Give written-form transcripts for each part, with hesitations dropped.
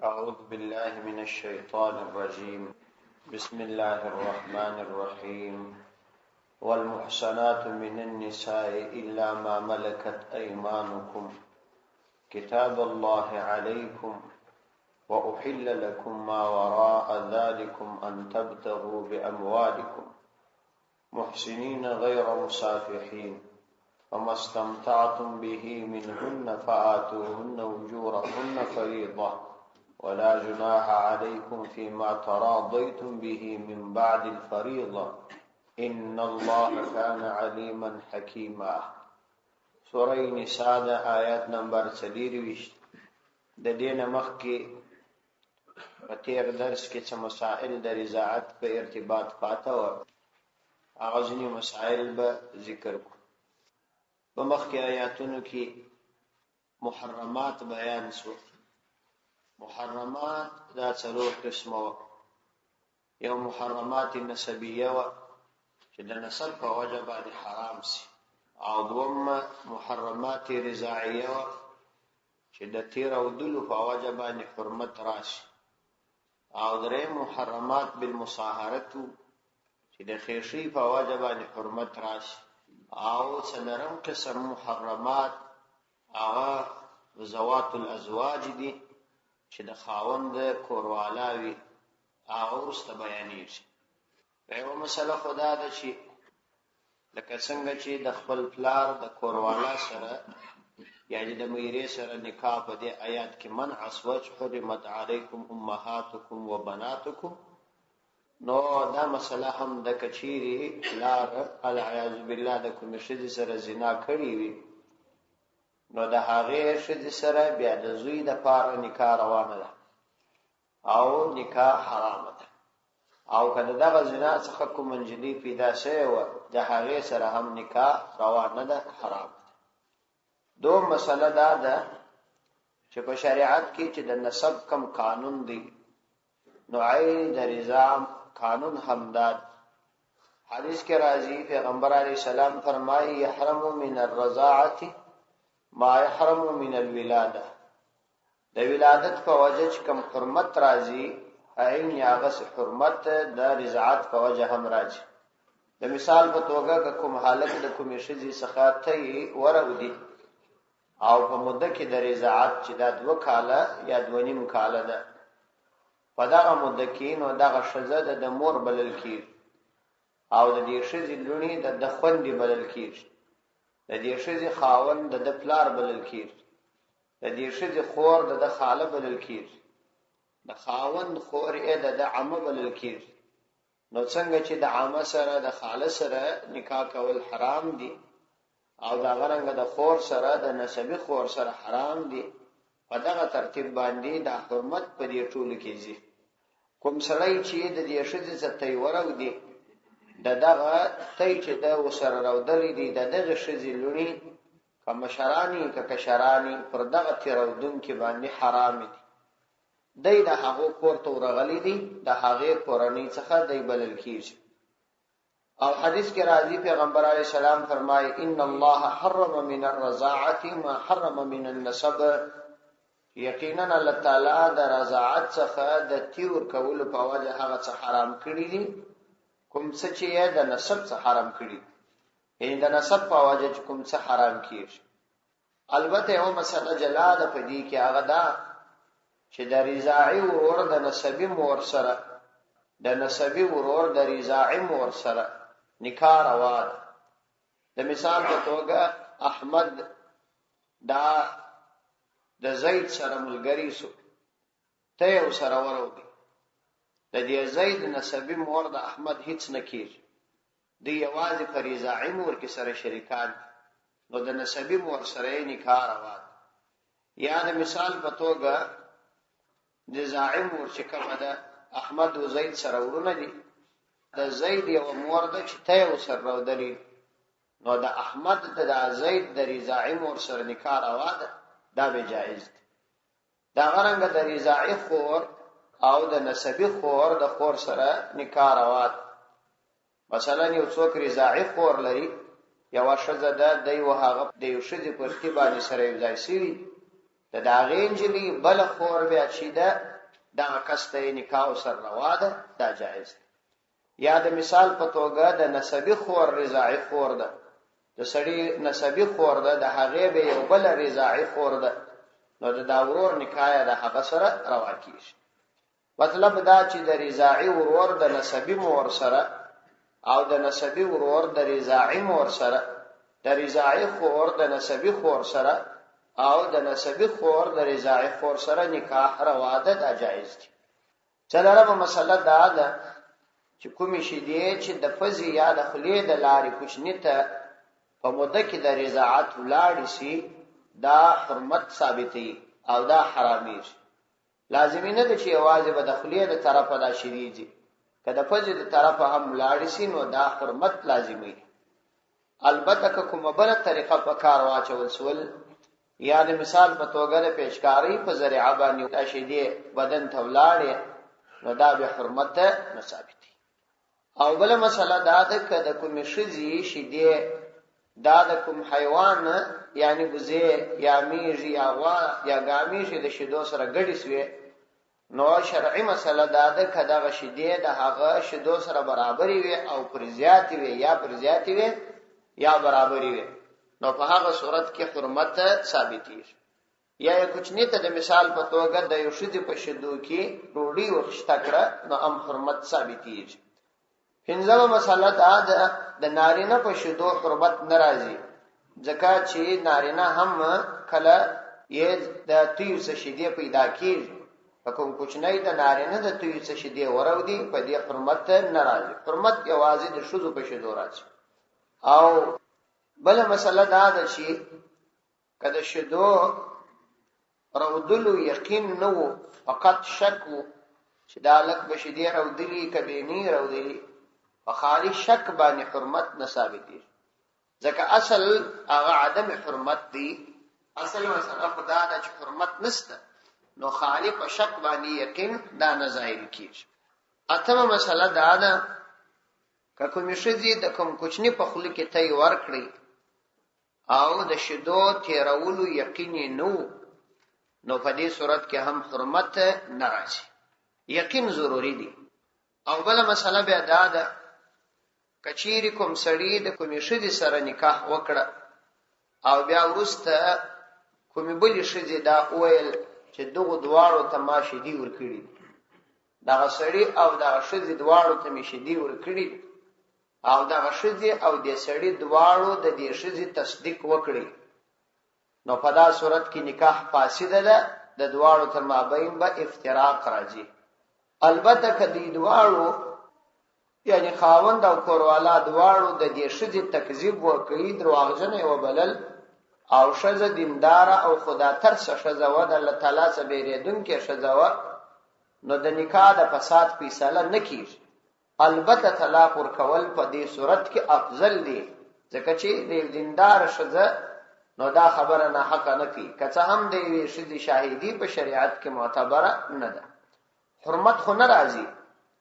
أعوذ بالله من الشيطان الرجيم. بسم الله الرحمن الرحيم. والمحصنات من النساء إلا ما ملكت أيمانكم كتاب الله عليكم وأحل لكم ما وراء ذلكم أن تبتغوا بأموالكم محسنين غير مسافحين فما استمتعتم به منهن فآتوهن أجورهن فريضة ولا جناح عليكم فيما تراضيتم به من بعد الفريضة إن الله كان عليما حكيما. سورة نساء آيات نمبر 23. د دینه مخکې په تیر درس کې څه مسائل د رضاعت په ارتباط پاته و، هغه ځینې مسائل به ذکر کو. په مخکې آیاتونو کې محرمات بیان شو. محرمات دا څلور قسمه و. یو محرمات نسبیه و چې د نسب په وجه باندې حرام سي، او دوم محرمات رضاعیه و چې د تیر او دلو په وجه باندې حرمت راشي، او درې محرمات بالمصاهرت چې د خیشی په وجه باندې حرمت راشي، او څلورم قسم محرمات هغه ذوات الازواج دي چې د خاوند کوروالاوي، هغه وروسته بیانېږي. یوه مسله خو دا ده چې لکه څنګه چې د خپل پلار د کوروالا سره یعنې د میرې سره نکاح په دې آیات کې منع شوه چې حرمت علیکم امهاتکم و بناتکم، نو دا مسله هم د کچيري پلار العیاذ بالله د کومې ښځې سره زنا کړې وي، نو د هغې ښځې سره بیا د زوی دپاره نکاح روانه ده او نکاح حرامه ده، او که د دغه زنا څخه کومه نجلۍ پیدا شوې وه د هغې سره هم نکاح روانه ده، حرام ده. دوم مسله دا ده چې په شریعت کې چې د نسب کم قانون دی، نو عین د رضا قانون هم داد. حدیث کې راځي پیغمبر علیه السلام فرمایي یحرم من الرضاعة ما يحرم من الولاده. د ولادت په وجه چې کوم حرمت راځي عین هغه حرمت د رضاعت په وجه هم راځي. د مثال په توګه که کوم حالت د کومې ښځې څخه ته ورودي او په موده کې د رضاعت چې دا 2 کاله یا 2.5 کاله ده، په دغه موده کې نو دغه ښځه د مور بلل کېږي، او د دې ښځې لوڼې د خوندې بلل کېږي، د دې ښځې خاوند د پلار بلل کېږي، د دې ښځې خور د خاله بلل کېږي، د خاوند خور یې د عمه بلل کېږي. نو څنګه چې د عمه سره د خاله سره نکاح کول حرام دي، او د هغه رنګه د خور سره د نسبي خور سره حرام دي، په دغه ترتیب باندې د حرمت په دې ټولو کې ځي. کوم سړی چې د دې ښځې څخه تی ورودي، د دغه تی چې د ورسره راودلی دي د دغه ښځې لوڼې که مشرانې که کشرانې پر دغه تېرودونکي باندې حرام دي. دی د هغو کور ته ورغلی دي، د هغې کورنۍ څخه دی بلل کېږي. او حدیث کې راځي پیغمبر علیه السلام فرمایي ان الله حرم من الرضاعة ما حرم من النسب. یقینا الله تعالی د رضاعت څخه د تیور کولو په وجه هغه څه حرام کړي دي کوم څه چې د نسب څخه حرام کړي، یعنی د نسب په وجه چې کوم څه حرام کیږي. البته یو مسله جلا ده په دې کې، هغه دا چې د رضاعي ورور د نسبي مور سره د نسبي ورور د رضاعي مور سره نکاح روا ده. د مثال په توګه احمد دا د زید سره ملګری سو، ته یې سره ورودي، د دې زید نسبي مور د احمد هیڅ نه کېږي، دی یوازې په رضاعي مور کې سره شریکان، نو د نسبي مور سره یې نکاح روا ده. یا د مثال په توګه د رضاعي مور چې کومه ده، احمد او زید سره ورونه دي، د زید یو مور ده چې ته یې سره راودلی، نو د احمد د زید د رضاعي مور سره نکاح روا ده، دا به جایز دی. دا غرنګه د رضاعي خور او د نسبي خور د خور سره نکاح روا ده. مثلا یو څوک رضاعي خور لري، یو ښځه ده، دی و هغه د یو ښځې په ارتباط سره یو ځای شوي، د دا غینجلی بل خور بیا چې دا کسته نکاح سره روا ده دا جایز ده. یا د مثال په توګه د نسبی خور رضاعی خور ده، د سړی نسبی خور ده، د هغه به یو بل رضاعی خور ده، نو دا ورور نکاح د هغه سره روا کیږي. مطلب دا چې د رضاعی ورور د نسبی مور سره او د نسبی ورور د رضاعی مور سره، د رضاعی خور د نسبی خور سره او د نسبی خور د رضاعی خور سره نکاح روا ده دا جایز دي. څلورمه مسله دا ده چې کومې شی دی چې د فزي یا د خلی د لارې کوچنی ته په موده کې د رضاعت ولاړ شي دا حرمت ثابتي او دا حرامي شي. لازمي نه ده چې یوازې به د خلی د طرفه دا شریږي، که د فزي د طرفه هم ولاړ شي نو دا حرمت لازمي. البته که کومه بل طریقه په کار واچول سول یا د مثال په توګه د پیشکاری په ذریعہ باندې دا شی دی بدن ته ولاړ نو دا به حرمت نه ثابت. او بل مسله دا ده که د کوم شذي شیدې دا د کوم حیوان یعنی بوزه یا میږي یا غوا یا ګامي شي د شیدو سره ګډي سوی نو شرعي مسله دا ده که دا شیدې د هغه شیدو سره برابرې وي او پر زیاتې وي یا پر زیاتې وي یا برابرې وي نو په هغه صورت کې حرمت ثابتېږي. یا کوچنی ته د مثال په توګه د یو شذي په شیدو کې ډوډۍ وخښته کړه نو هم حرمت ثابتېږي. پنځمه مسله دا ده د نارینه په شیدو حرمت ناراضي، ځکه چې نارینه هم کله یې د توی څه شیدې پیدا کیږي، کوم کوچنی د نارینه د توی څه شیدې ورودي په دې حرمت ناراضي. حرمت یوازې د شذو په شیدو راځي. او بل مسله دا ده چې کله شیدو رودلو یقین نو فقط شک وو چې دا لک به شیدې رودلی کبه نه رودلی په خالي شک باندې حرمت نه ثابتېږي، ځکه اصل هغه عدم حرمت دی. اصل مسله خدا دا چې حرمت نشته نو خالي په شک باندې یقین دا نه ظاهر کیږي. اتمه مسله دا ده که کوم شذي د کوم کوچنی په خله کې تی ورکړي او د شیدو تیرولو یقین نو په دې صورت کې هم حرمت ناراضي، یقین ضروری دی. او بل مسله بیا دا ده کچيري کوم سړی د کومې شذي سره نکاح وکړه او بیا ورسته کومې بلې شذي دا ویل چې دغه دواړو ته ما شدي ورکړي، دا سړی او دا شذي دواړو ته می شدي ورکړي او دا شذي او د سړی دواړو د دې شذي تصدیق وکړي نو په دا صورت کې نکاح فاسد ده، د دواړو تر مابین به افتراق راځي. البته کدی دواړو یعنی خاوند او کوروالا دواړو د دې شذي تکذیب وکړي، دروغجن او بلل او شذ دیندار او خدا ترس شذ و د الله تعالی سره بیریدون کې شذ و نو د نکاح د فساد فیصله نکیږي. البته طلاق ورکول په دې صورت کې افضل دی، ځکه چې د دیندار شذ نو دا خبره نه حق نه کی، که هم د شذي شاهدی په شریعت کې معتبره نه ده. حرمت خو ناراضي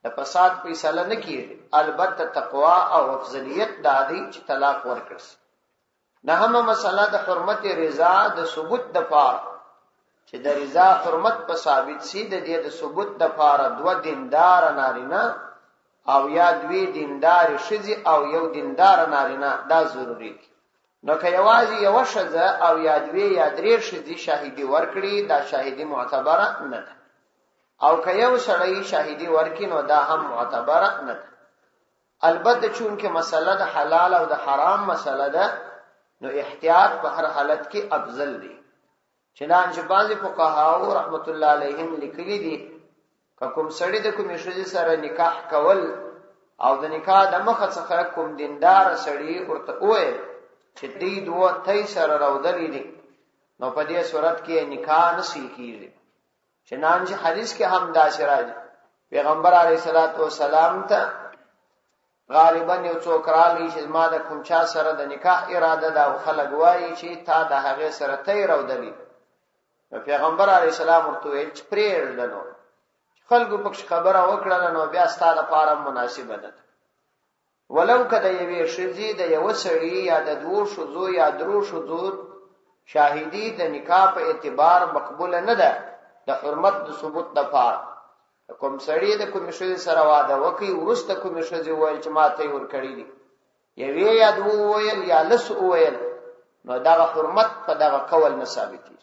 د فساد فیصله نه کیږي، البته تقوا او افضلیت دادی چې طلاق ورکړي. نه هم مسله د حرمت رضا د ثبوت د پاره چې د رضا حرمت په ثابت سي د دې د ثبوت د پاره دوه دیندار نارینه او یا دوی دیندار شذي او یو دیندار نارینه دا ضروری دي. نو که یوازې یو شذ او یا دوی یا درې شذي شاهدی ورکړي دا شاهدی معتبره نه ده، او که یو سړی شاهدی ورکړي نو دا هم معتبره نه ده. البته چون کې مسله د حلال او د حرام مسله ده نو احتیاط په هر حالت کې افضل دی. چنانچه بعضی فقهاو رحمت الله علیهم لیکلي دي که کوم سړی د کوم شذي سره نکاح کول او د نکاح د مخه څخه کوم دیندار سړی ورته وای چې دې دوه تای سره راودلې دي نو په دې صورت کې نکاح نشي کیږي. چنانچه حدیث کې هم دا راځي پیغمبر علیه الصلاۃ والسلام ته غالبا یو څوک راغلی چې ما د کوم چا سره د نکاح اراده دا خلک وایي چې تا د هغه سره تای راودلې، نو پیغمبر علیه السلام ورته ویل چې پرېږدنو خلکو پکښ خبره وکړه نو بیا ستاسو لپاره مناسبه ده. ولو کده یوې شذي د یو سړي یا د دوه شذو یا درو شذو شاهدی د نکاح په اعتبار مقبول نه ده د حرمت د ثبوت لپاره. کوم سړی د کوم شي سره واده وکي ورسته کوم شي وایي چې ما ته ور کړی دي یوه یا دوه ویل یا لس ویل نو دا حرمت په دغه قول نه ثابتي.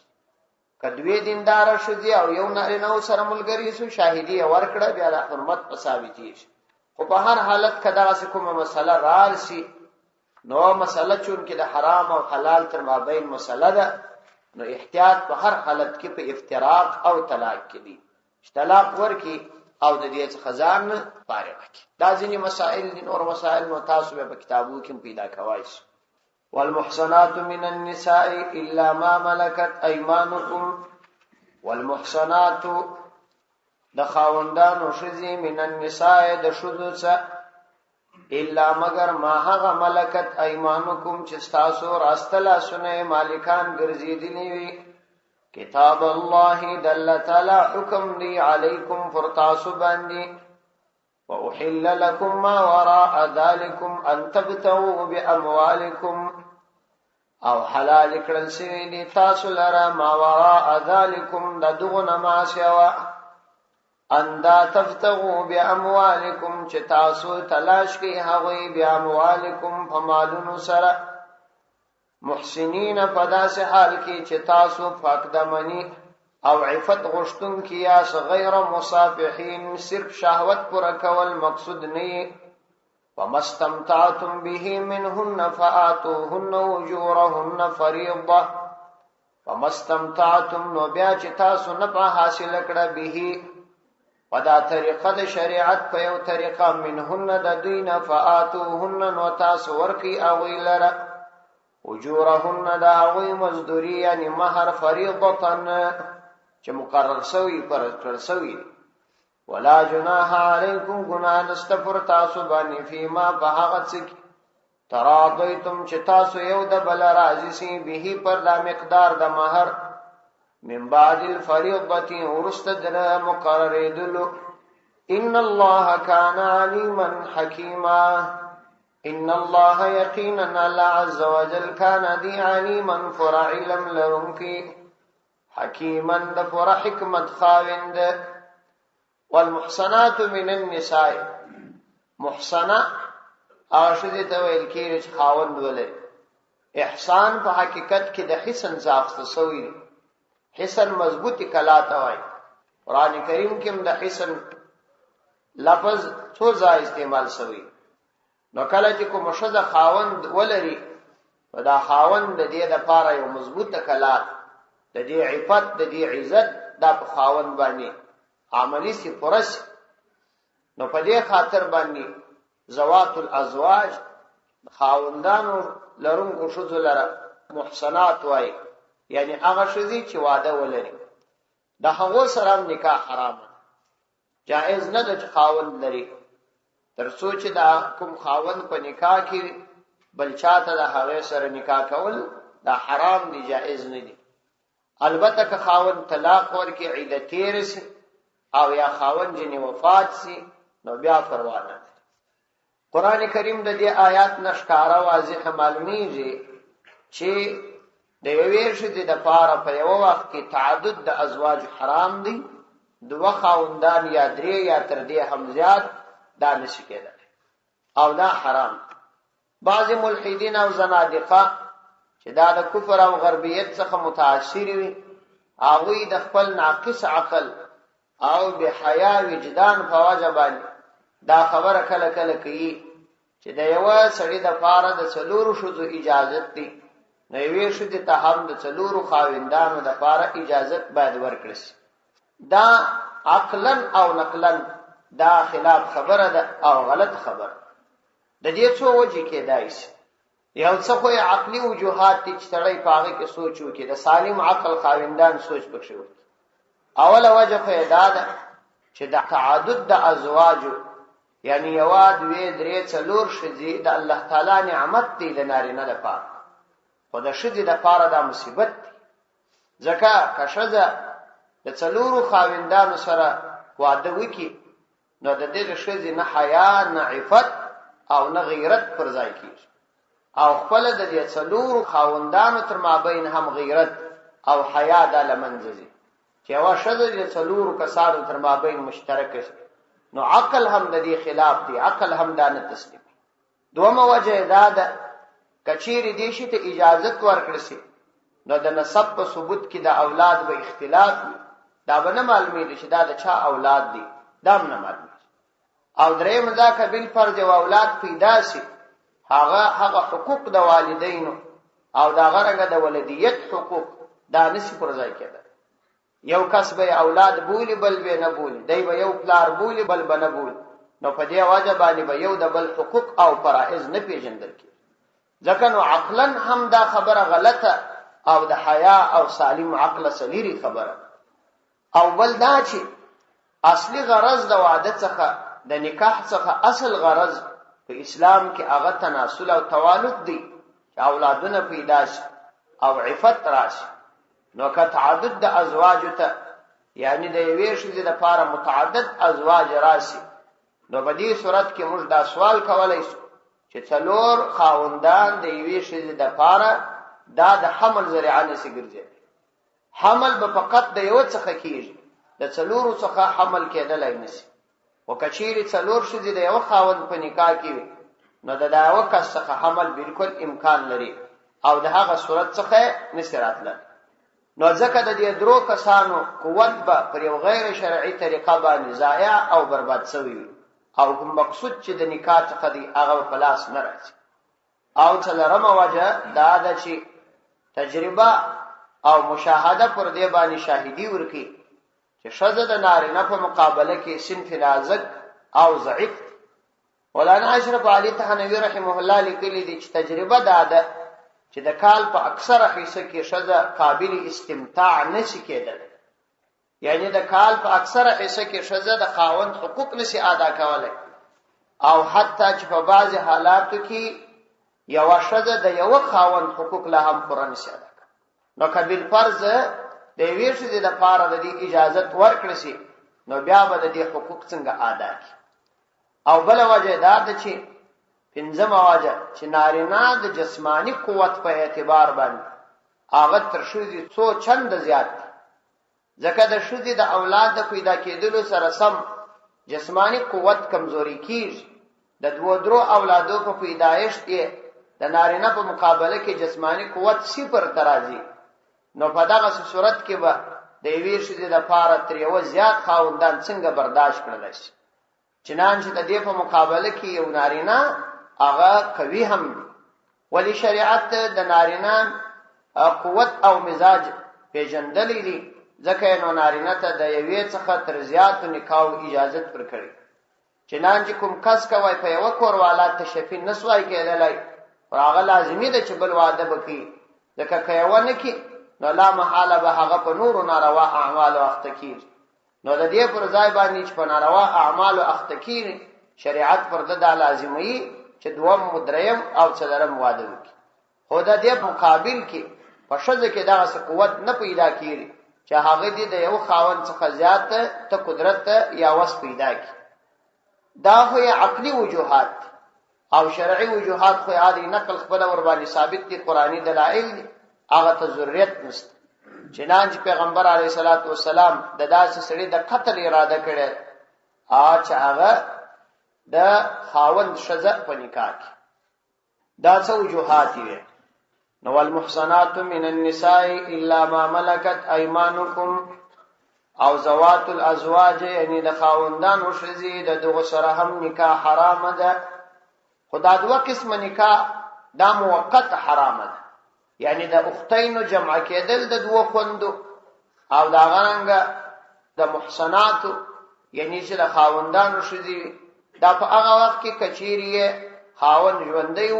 کدوې دیندار شدي او یو نارینه سره ملګری سو شاهدی ورکړه بیا د حرمت په ثابتي شي. خو په هر حالت کدا کومه مسله راشي نو مسله چون کې د حرام او حلال تر مابین مسله ده نو احتیاط په هر حالت کې په افتراق او طلاق کې دي. طلاق ورکی او د دې څخه ځان فارغ کی. دا ځینې مسائل دي نور مسائل نو تاسو به کتابو کې پیدا کوئ. والمحصنات من النساء الا ما ملكت ايمانكم والمحصنات د خاوندانو شذي من النساء د شذو څخه الا مگر ما هغه ملکت ايمانكم چې تاسو راستلا سنه مالکان ګرځیدلی وي. کتاب الله دل تعالی حکم دی علیکم فرتاسو باندې واحل لكم ما وراء ذلكم ان تبتغوا باموالكم او حلال کړل شوی دی تاسو لره ما وراء ذلكم دغه ما سوا ان دا تبتغوا باموالكم چې تاسو تلاش کوي هغه باموالكم فمالون سره محسنین پداس حال کی چې تاسو پاک دمنی او عفت غشتون کیاس غیر مصافحین صرف شهوت پر کول مقصود نه. ومستمتعتم به منهن فآتوهن اجورهن فریضه. ومستمتعتم نو بیا چې تاسو نه په حاصل کړه به پدا طریقه د شریعت په یو طریقه منهن د دین فآتوهن نو تاسو ورکی او لره اجورهن دا غوی مزدوری یعنی مہر فریضتن چې مقرر سوی پر کړ سوی. ولا جناح علیکم گناہ نستفر تاسو باندې فيما بهغت سکی تراضیتم چې تاسو یو د بل راضی سی به پر دا مقدار د مہر من بعد الفریضه ورست در مقرر دلو. ان الله کان علیما حکیما. ان الله یقینا الله عز وجل کان دی علیما فرع علم لرونکی حکیما د فرع حکمت خاوند. والمحصنات من النساء محصنه اشدی ته ویل کېږي چې خاوند ولې. احسان په حقیقت کې د حسن ځاخت سوی حسن مضبوطی کلا ته وایي. قران کریم کې هم د حسن لفظ څو ځای استعمال شوی. نو کله چې کوم شذ خاوند ولري دا خاوند د دې لپاره یو مضبوطه کلا د دې عفت د دې عزت د خاوند باندې عملی سي پرس. نو په دې خاطر باندې زوات الازواج خاوندانو لرونکو شذ لره محصنات وای یعنی هغه شذي چې واده ولري د هغه سره نکاح حرام جائز نه د خاوند لري تر سوچ دا کوم خاوند په نکاح کې بل چاته د هغه سره نکاح کول دا حرام دی جائز نه دی. البته که خاوند طلاق ورکي عیدت تیرسي او یا خاوند جنې وفات سي نو بیا پروا نه. قران کریم د دې آیات نشکارا واضح معلومیږي چې د یوې شدې د پاره په یو وخت کې تعدد د ازواج حرام دي. دوه خاوندان یا درې یا تر دې هم زیات دا نشي کېدای او دا حرام. بعض ملحدین او زنادقه چې دا د کفر او غربیت څخه متاثر وي هغه د خپل ناقص عقل او به حیا وجدان په وجه باندې دا خبره کله کله کوي چې د یو سړي د پاره د څلورو شذو اجازه دي نو یوې شذ ته هم د څلورو خاوندانو د پاره اجازه باید ورکړي. دا عقلا او نقلا دا خلاف خبره ده او غلط خبره. د دې څو وجې کېدای شي. یو څه خو عقلي وجوهات چې تړي پاغه کې سوچ وکړي د سالم عقل خاوندان سوچ پکښې وکړي. اوله وجه خو دا ده چې د تعدد د ازواج یعنی یو دوی درې څلور شذي د الله تعالی نعمت دی د نارینه لپاره خو د شذي لپاره دا مصیبت دی. ځکه که ښځه د څلورو خاوندانو سره واده وکړي نو د دې شذي نه حیا نه عفت او نه غیرت پر ځای کیږي. او خپل د دې څلورو خاوندانو تر مابین هم غیرت او حیا د لمنځي چې وا شذ د څلورو کسانو تر مابین مشترک شي نو عقل هم د دې خلاف دی عقل هم دا نه تسلیم دومره وجه دا ده کچیر دې شي ته اجازه ورکړي شي نو د نسب په ثبوت کې د اولاد به اختلاف دا به نه معلومي شي دا د چا اولاد دي دا نه معلومي او دریم دا کبل فرض او اولاد پیدا شي هغه حقوق د والدینو او دا غرګه د ولدیت حقوق دا نشي پر ځای کېده یو کس به اولاد بولی بل به نه بولی دی به یو پلار بولی بل به نه بولی نو په دې واجب باندې به یو د بل حقوق او فرائض نه پیژندل کی ځکه نو عقلا هم دا خبره غلطه او د حیا او سالم عقل سلیری خبره او بل دا چې اصلي غرض د وعده څخه د نکاح څخه اصل غرض په اسلام کې هغه تناسل او توالد دي چې اولادونه پیدا شي او عفت راشي نو که تعدد د ازواج ته یعنی د یوې ښځې لپاره متعدد ازواج راشي نو په دې صورت کې موږ دا سوال کولای شو چې څلور خاوندان د یوې ښځې لپاره دا د حمل ذریعہ نشي ګرځي حمل به فقط د یو څخه کیږي د څلورو څخه حمل کېدلای نشي وکچيري څلور ښځې د یو خاوند په نکاح کې نو د یو کس څخه حمل بالکل امکان لري او د هغه صورت څخه نشي راتله نو ځکه د دې درو کسانو قوت به پر یو غیر شرعي طریقه باندې ضایع او برباد شوی او کوم مقصود چې د نکاح څخه دی هغه په لاس نه راځي او څلورمه وجه دا ده چې تجربه او مشاهده پر دې باندې شاهدی ورکي چې شذ د نارینه په مقابله کې صنف نازک او ضعیف مولانا اشرف علي تحنوي رحمه الله لیکلي دي چې تجربه ده چې د کال په اکثره حصہ کې شذ قابل استمتاع نشي کېدل یعنی د کال په اکثره حصہ کې شذ د خاوند حقوق نشي ادا کولای او حتی چې په بعض حالاتو کې یو شذ د یو خاوند حقوق له هم پوره نشي ادا کوي نو کبل فرض د ویښ دي د پاره د دې اجازه ورکړي شي نو بیا به د دې حقوق څنګه ادا کړي او بل وجه دا ده چې پنځم وجه چې نارینه د جسمانی قوت په اعتبار باندې هغه تر شوزي څو چند زیات ځکه د شوزي د اولاد د پیدا کېدلو سره سم جسمانی قوت کمزوري کیږي د دوه درو اولادو په پیدایش کې د نارینه په مقابله کې جسمانی قوت صفر ترازی نو په دغه صورت کې به د یوې ښځې لپاره تر یو زیات خاوندان څنګه برداشت کړلی شي چنانچه د دې په مقابله کې یو نارینه هغه قوي هم دی ولی شریعت د نارینه قوت او مزاج پیژندلی دي ځکه نو نارینه ته د یوې څخه تر زیاتو نکاح اجازه ورکړي چنانچه کوم کس کوي په یو کور والا تشفی نسوای کېدلای او هغه لازمي ده چې بل واده وکړي ځکه کایونه کې نو لا محاله به هغه په نور ناروا اعمال وخت کې نو د دې پر ځای باندې چې په ناروا اعمال وخت کې شریعت پر د لازمي چې دوم مدریم او څلورم واده وکړي خو د دې مقابل کې په شذ کې دغه قوت نه پیدا کیږي چې هغه دې د یو خاوند څخه زیات ته قدرت یا وس پیدا کړي دا خو عقلي وجوهات او شرعي وجوهات خو عادي نقل خپل ور باندې ثابت دي قرآني دلایل دي هغه ته ضرورت نشته چنانچه پیغمبر علیه الصلاۃ والسلام د داسې سړي د قتل اراده کړې چې هغه د خاوند شذ په نکاح کې دا څو وجوهات دي نو المحصنات من النساء الا ما ملكت ايمانكم او زوات الازواج یعنی د خاوندان او شذې د دغه سره هم نکاح حرام ده خدا دوه قسم نکاح دا موقت حرام ده یعنی د اختینو جمع کېدل د دوه خوندو او دا غرنګ د محصنات یعنی چې د خاوندانو شذې دا په هغه وخت کې کچيري خاوند ژوندۍ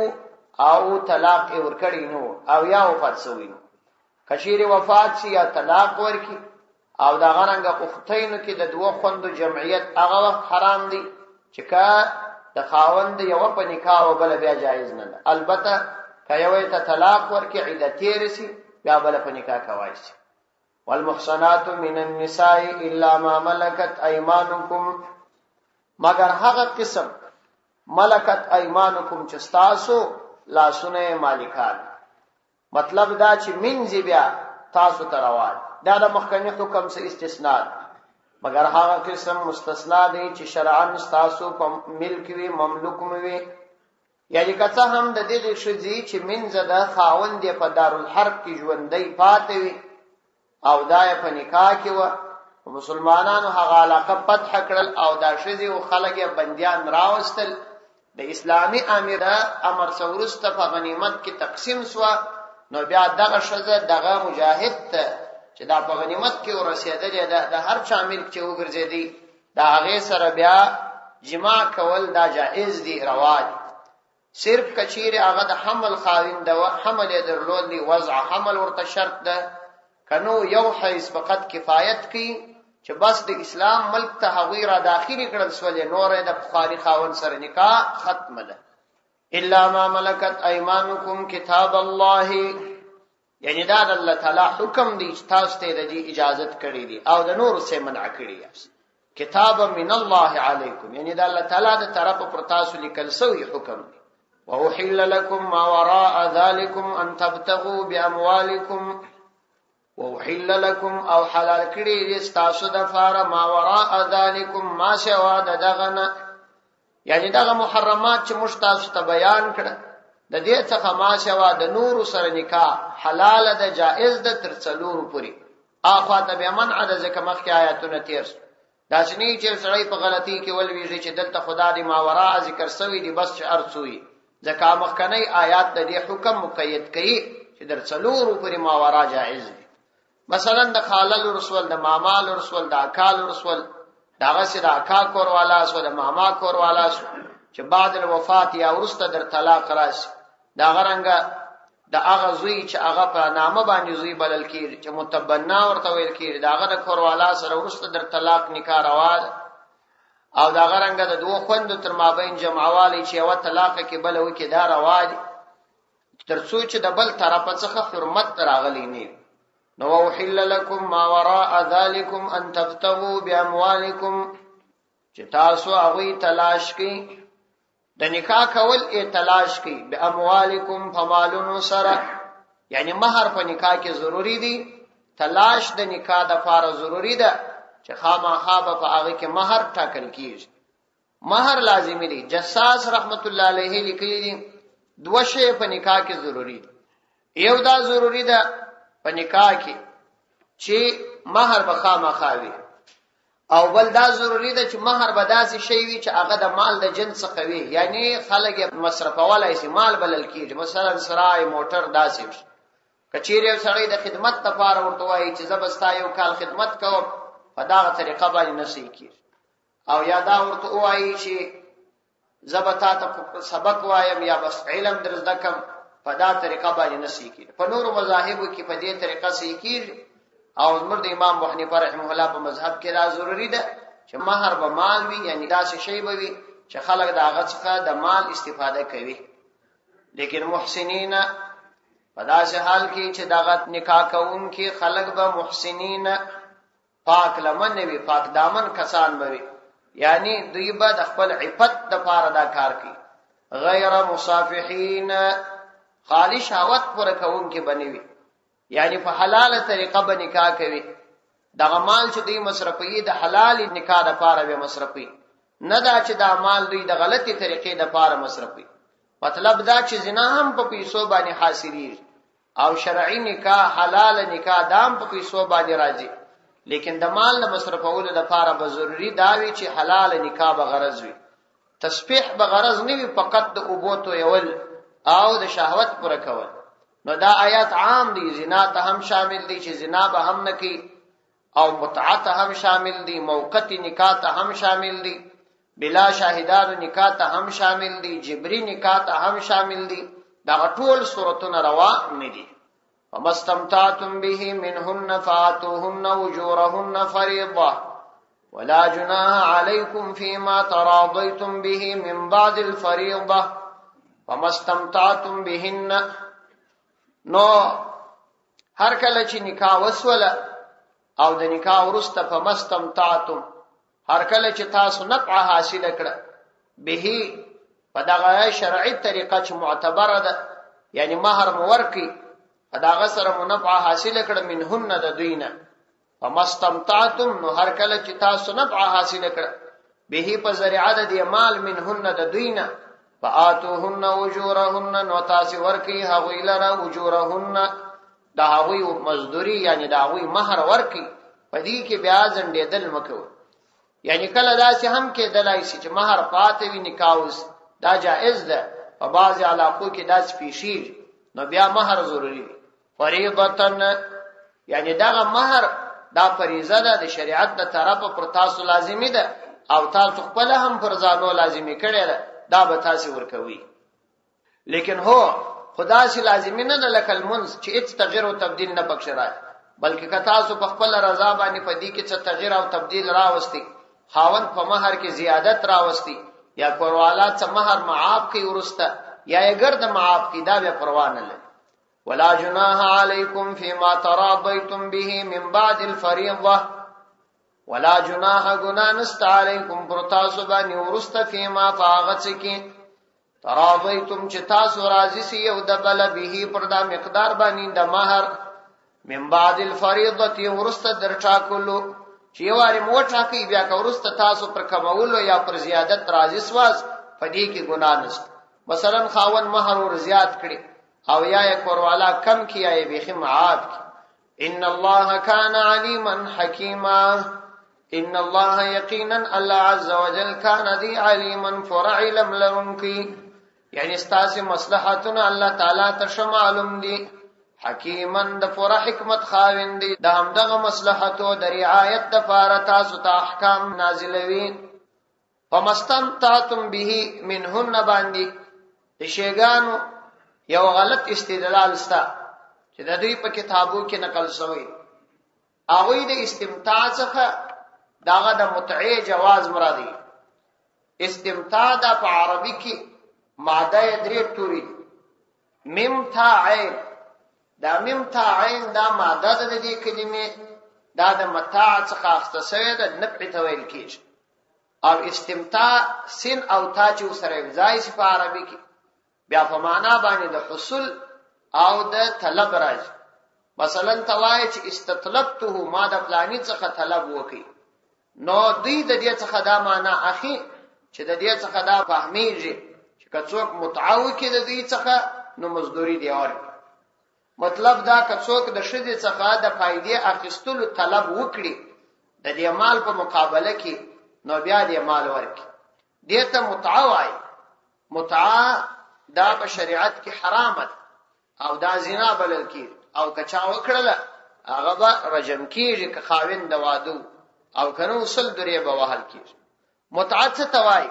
او طلاق ورکړي نو او یا وفات شوی نو کچيري وفات شي یا طلاق ورکړي او دا غرنګ اختینو کې د دوه خوندو جمعیت هغه وخت حرام دي چې کا د خاوند یو په نکاح او بل بیا جایز نه ده البته کایوي ته طلاق ورکړي عدت رسی بیا بل په نکاح کوي شي والمحصنات من النساء الا ما ملكت ايمانكم مگر هغه قسم ملکت ایمانکم چې تاسو لاسونه مالکان. مطلب دا چې منځي بیا تاسو ته روان دا د مخکنی حکم څخه استثناء، مگر هغه قسم مستثنا دی چې شرعاً تاسو په ملک وي مملوک وي. یعنی کڅه هم د دې شذي چې منځ د خاوند په دارالحرب کې ژوندۍ پاتې وي او دای په نکاح کې و مسلمانانو هغه علاقه فتح کړل او دا شذي او خلک بنديان راوستل. د اسلامي امر سورسته په غنیمت کې تقسیم شو، نو بیا دغه شذ دغه مجاهد ته چې دا په غنیمت کې ورسېدل د هر چا ملک چې وګرځېدي دا هغه سره بیا جماع کول دا جائز دي رواج. صرف کچیر هغه د حمل خاوند او حمل درلود دی وضع حمل ورته شرط ده، کنو یو حیث فقط کفایت کی چې بس د اسلام ملک ته هغوی را داخلي کړل سولې نور د بخاری خاون سره نکاح ختم ده. الا ما ملکت ایمانکم کتاب الله، یعنی دا د الله تعالی حکم دی چې تاسو ته د اجازت کړی دی او د نور څخه منع کړی دی. کتاب من الله علیکم، یعنی د الله تعالی د طرف پر تاسو لیکل سوی حکم دی. وأحل لكم ما وراء ذلكم أن تبتغوا بأموالكم، وأحل لكم أو حلال کړي استاسو د فار ما وراء ذلكم ما سوا دغنا، یعنی دغه محرمات چې مشتاس ته بیان کړه د دې څخه ما سوا د نور سره نکاح حلال ده جائز ده تر څلور پوری. اخوا ته به منع ده ځکه مخکې آیاتونه تیر دا شنی چې سړی په غلطي کې ولويږي چې دلته خدا دې ما وراء ذکر سوی دی بس ارڅوي، ځکه مخکنی آیات د دې حکم مقید کړي چې در څلور پوری ما وراء جائز دي. مثلا د خالل رسول د مامال رسول د اکال رسول داغه سي د اکا کور والا سو د ماما کور والا سو چې بعد الوفات یا ورسته در طلاق راشي دا غرنګ د هغه زوی چې هغه په نامه باندې زوی بلل کیږي چې متبنا ورته ویل کیږي داغه د کور والا سره ورسته در طلاق نکاح روا او دا غرنګ د دوه خوند تر مابین جمعوالی چې یو طلاق کې بل وکي دا روا دي تر څو چې د بل طرف څخه حرمت راغلی نه. نو وحل لكم ما وراء ذلكم ان تبتغوا باموالكم، چې تاسو هغه تلاش کی د نکاح کول تلاش کی باموالکم فمالون سره، یعنی مہر په نکاح کې ضروری دی، تلاش د نکاح د فار ضروری ده چې خامخا په هغه کې مہر ټاکل کیږي. مہر لازمی دی. جساس رحمت الله علیه لیکلی دي دوه شی په نکاح کې ضروری دي. یو دا ضروری ده په نکاح کې چې مہر به خامخا وي، او بل دا ضروری ده چې مہر به داسې شی وي چې هغه د مال د جنس څخه وي، یعنی خلک مصرفولای شي مال بلل کیږي. مثلا سرای موټر داسې وي کچېره سړی د خدمت لپاره ورته وایي چې زبستا یو کال خدمت کوم په داغه طریقه باندې نشي کیږي، او یا دا ورته وایي چې زبتا ته سبق وایم یا بس علم درزدکم په دا طریقه باندې نشي کیږي. په نورو مذاهبو کې په دې طریقه سي کیږي، او مرد امام ابو حنیفه رحمه الله په مذهب کې دا ضروری ده چې مہر به مال وي، یعنی دا شی به وي چې خلک دا هغه څخه د مال استفاده کوي. لیکن محسنین په داسې حال کې چې دا نکاح کوون کې خلک به محسنین پاک لمن وي، پاک دامن کسان به وي، یعنی دوی به د خپل عفت د پاره دا کار کوي. غیر مصافحین خالی شهوت پر کوون کې بنوي، یعنی په حلاله طریقه به نکاح کوي. دغه مال چې دوی مصرفي د حلال نکاح د پاره به مصرفي، نه دا چې دا مال دوی د غلطي طریقې د پاره مصرفي. مطلب دا چې زنا هم په پیسو باندې حاصلېږي او شرعي نکاح حلال نکاح دام په پیسو باندې راځي، لیکن د مال د مصرفولو د پاره به ضروری دا وي چې حلال نکاح به غرض وي. تسبیح به غرض نه وي فقط د اوبوتو یول او د شهوت پر کول. نو دا آیات عام دي، زنا ته هم شامل دي چې زنا به هم نکي، او متعه ته هم شامل دي، موقتی نکاح ته هم شامل دي، بلا شاهدانو نکاح ته هم شامل دي، جبري نکاح ته هم شامل دي. دا ټول صورتونه روا نه دي. فمستمتعتم به منهن فاتوهن اجورهن فريضه ولا جناح عليكم فيما تراضيتم به من بعد الفريضه فمستمتعتم بهن. نو هر کله چې نکاح وسوله او د نکاح ورسته په مستمتعتم، هر کله چې تاسو نفع حاصل کړه به په دغه شرعي طریقه چې معتبره ده یعنی مہر مورکی داغه سره منفعه حاصله کړه منهن د دوینه فمستمتعتم نو هر کله چې تاسو نفعه حاصله کړه به په ذریعه د مال منهن د دوینه فآتوهن اجورهن نو تاسو ورکی هغوی لره اجورهن دا هغوی مزدوری یعنی دا هغوی مہر ورکی پدې کې بیا ځندېدل مکو یعنی کله داسې هم کې دلای شي چې مہر پاتې وي نکاح دا جائز ده په بعض علاقو کې داس پیشي نو بیا مہر ضروری دی فریضتن یعنی دا مہر دا فریضه ده د شریعت د طرفه پر تاسو لازمی ده او تاسو خپل هم پر ځانو لازمی کړی ده دا به تاسو ورکوي لیکن هو خدا سي لازمی نه لکه المنز چې هیڅ تغییر او تبديل نه پکښ راځي بلکې که تاسو په خپل رضا باندې پدې کې څه تغییر او تبديل راوستي خاوند په مہر کې زیادت راوستي یا کوروالات څه مہر معاف کی ورسته یا ګرد معاف کی دا به پروا نه لري ولا جناح علیکم فيما تراضیتم به من بعد الفریضه ولا جناح گناہ نست علیکم پر تاسو باندې ورسته فيما فاغت کی تراضیتم چې تاسو راضی سی یو د بل به پر دا مقدار باندې د مہر من بعد الفریضه ورسته درچا کولو چې واره موټه کوي بیا کورسته تاسو پر کمولو یا پر زیادت راضی سواس پدې کې ګناه نشته مثلا خاون مہر ور زیات کړي او یا کوروالا کم کیا یې بيخي معاد کی ان الله کان علیما حکیما ان الله یقینا الله عز وجل کان ذی علیما فرع علم لرنکی یعنی استاسه مصلحتنا الله تعالی ته معلوم دي حکیمن د پورا حکمت خاوند دي د همدغه مصلحتو د رعایت د فارتا ستا احکام نازلوي فمستمتعتم به منهن باندې د شیګانو یو غلط استدلال ستا چې د دوی په کتابو کې نقل شوی هغه د استمتاع څخه داغه د متعه جواز مرادي استمتاع د په عربي کې ماده درې توري ممتاع دا ممتاع عین دا ماده د دې کلمې دا د متاع څخه اختصار ده نفع ته ویل کیږي او استمتاع سین او تا چې سره ځای په عربي کې بیا په معنا باندې د حصول او د طلب راځي مثلا توای چې استطلبته ما د پلاني څخه طلب وکي نو دوی د دې څخه دا معنا اخی چې د دې څخه دا فهميږي چې کڅوک متعاو کې د دې څخه نو مزدوري دی اور مطلب دا کڅوک د شدې څخه د فائدې اخیستلو طلب وکړي د دې مال په مقابله کې نو بیا دې مال ورکړي دې ته متعه وای متعه دا په شریعت کې حرام ده او دا زنا بلل کی او کچا وکړه هغه به رجم کیږي که خاوند د وادو او کنه وصل درې به وهل کیږي متعه څه توای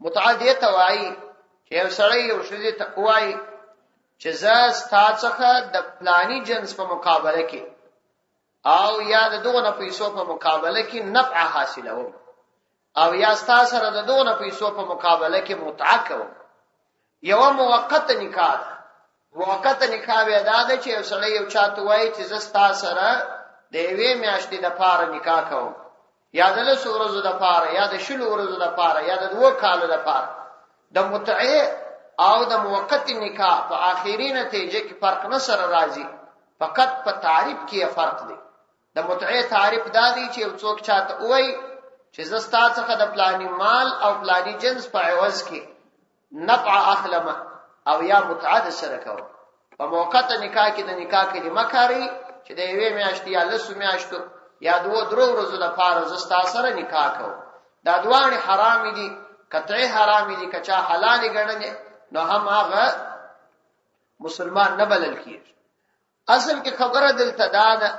متعه دې توای چې یو سړی یو شدې ته وای چې زه ستاسو د پلاني جنس په مقابله کې او یا د دوه پیسو په مقابله کې نفع حاصلوم او یا ستاسو سره د دوه پیسو په مقابله کې متعه کوم یو موقت نکاح موقت نکاح به دا ده چې یو سړی یو چاته وایي چې زه ستاسو سره د یوې میاشتې د پاره نکاح کوم یا د له ورځې د پاره یا د شلو ورځې د پاره یا د 2 کالو د پاره د متعه او د موقت نکاح په آخري نتیجه کې فرق نه سره راځي فقط په تعریف کې فرق دی د متعه تعریف دا دی چې یو څوک چاته وایي چې زه ستاسو څخه د پلاني مال او پلاني جنس په عوض کې نفع اخلمه او یا متعه سره کوم په موقت نکاح کې د نکاح کې د مکاري چې د یوې میاشتې یا لسو میاشتو یا 2 ورځې لپاره زه ستاسو سره نکاح کوم دا دوه حرام دي قطعي حرام دي کچا حلال ګڼنه نو هم هغه مسلمان نه بلل کیږي اصل کې خبره دلته دا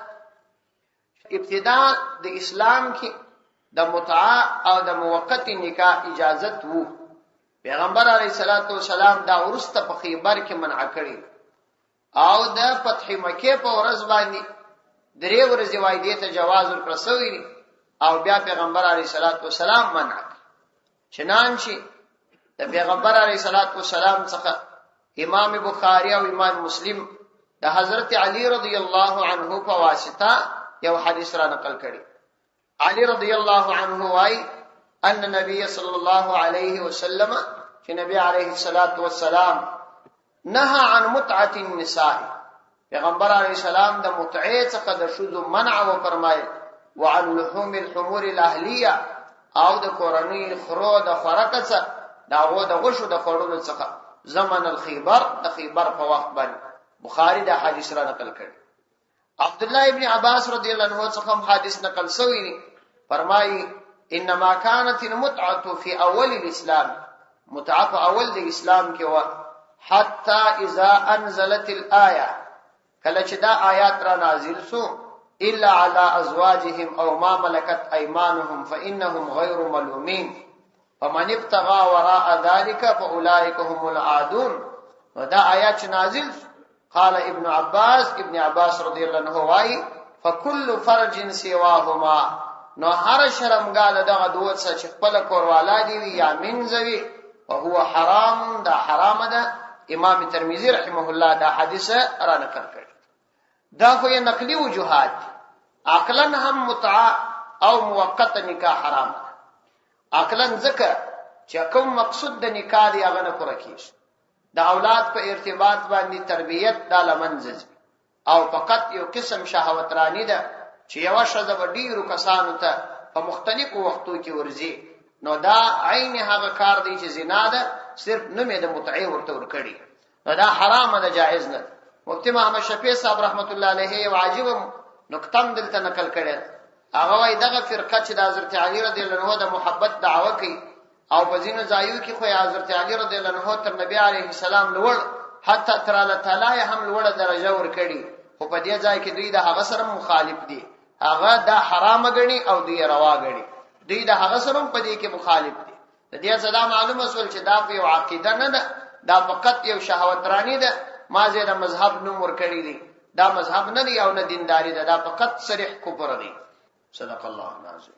ابتدا د اسلام کې د متعه او د موقت نکاح اجازت وو پیغمبر علیه الصلاۃ والسلام دا ورسته په خیبر کې منع کړی او د فتح مکه په ورځ باندې 3 ورځې وایي ته جواز ورکړی او بیا پیغمبر علیه الصلاۃ والسلام منع چنانچه د پیغمبر علیه الصلاۃ والسلام څخه امام بخاری او امام مسلم د حضرت علی رضی الله عنه په واسطه یو حدیث را نقل کړي علی رضی الله عنه وايي ان نبی صلی الله علیه وسلم چې نبی عليه الصلاة والسلام نهى عن متعة النساء، پیغمبر علیه السلام د متعه څخه د شذو منع و فرمایل، وعن لحوم الحمور الاهلیه او د کورنۍ خرو د خوراک څخه داغو د غشو د خورلو څخه زمن الخیبر د خیبر په وخت باندې بخاری دا حدیث را نقل کړي. عبد الله ابن عباس رضی الله عنه څخه حدیث نقل شوی دی، فرمایي انما كانت المتعه في اول الاسلام، متعه اول د اسلام کې و، حتى اذا انزلت الايه، کله چې دا آیات را نازل سو، الا على ازواجهم او ما ملكت ايمانهم فانهم غير ملومين فمن ابتغى وراء ذلك فاولئك هم العادون. دا آیات نازل قال ابن عباس رضی الله عنه وايي فكل فرج سواهما، نو هر شرمګا دغه دوت څخه خپل کوروالا دی یا منځوي وهو حرام، دا حرام ده. امام ترمذی رحمه الله دا حدیث را نقل کړ. دا خو یې نقلی وجوهات، عقلا هم متعه او موقت نکاح حرام ده. عقلا ځکه چې کوم مقصود د نکاح دی هغه نه پوره کیږي، د اولاد په ارتباط باندې تربیت د لمنځ او فقط یو قسم شهوت رانی ده چې یو شذ ډیرو کسانو ته په مختلفو وختو کې ورځي، نو دا عین هغه کار دی چې زنا ده، صرف نومې د متعه ورته ورکړي، نو دا حرام ده، جائز نه. مفتی محمد شفیع صاحب رحمت الله علیه واجب نقطه دلته نقل کړي، هغه وايي دغه فرقه چې د حضرت علی رضی الله عنه د محبت دعوه کوي او په ځینو ځایو کې خو حضرت علی رضی الله عنه تر نبی علیه السلام لوړ، حتی تر الله تعالی هم لوړه درجه ورکړي، خو په دې ځای کې دوی د هغه سره مخالف دي، هغه دا حرام غني او دوی روا غني، دوی د هغه سره په دې کې مخالف دي. د دې څخه معلومه شول چې دا په یو عقیده نه ده، دا فقط یو شهوت رانی ده، ما زه د مذهب نوم ورکړي دي، دا مذهب نه دی او نه دینداری ده، دا فقط صریح کفر دی. صدق الله العظیم.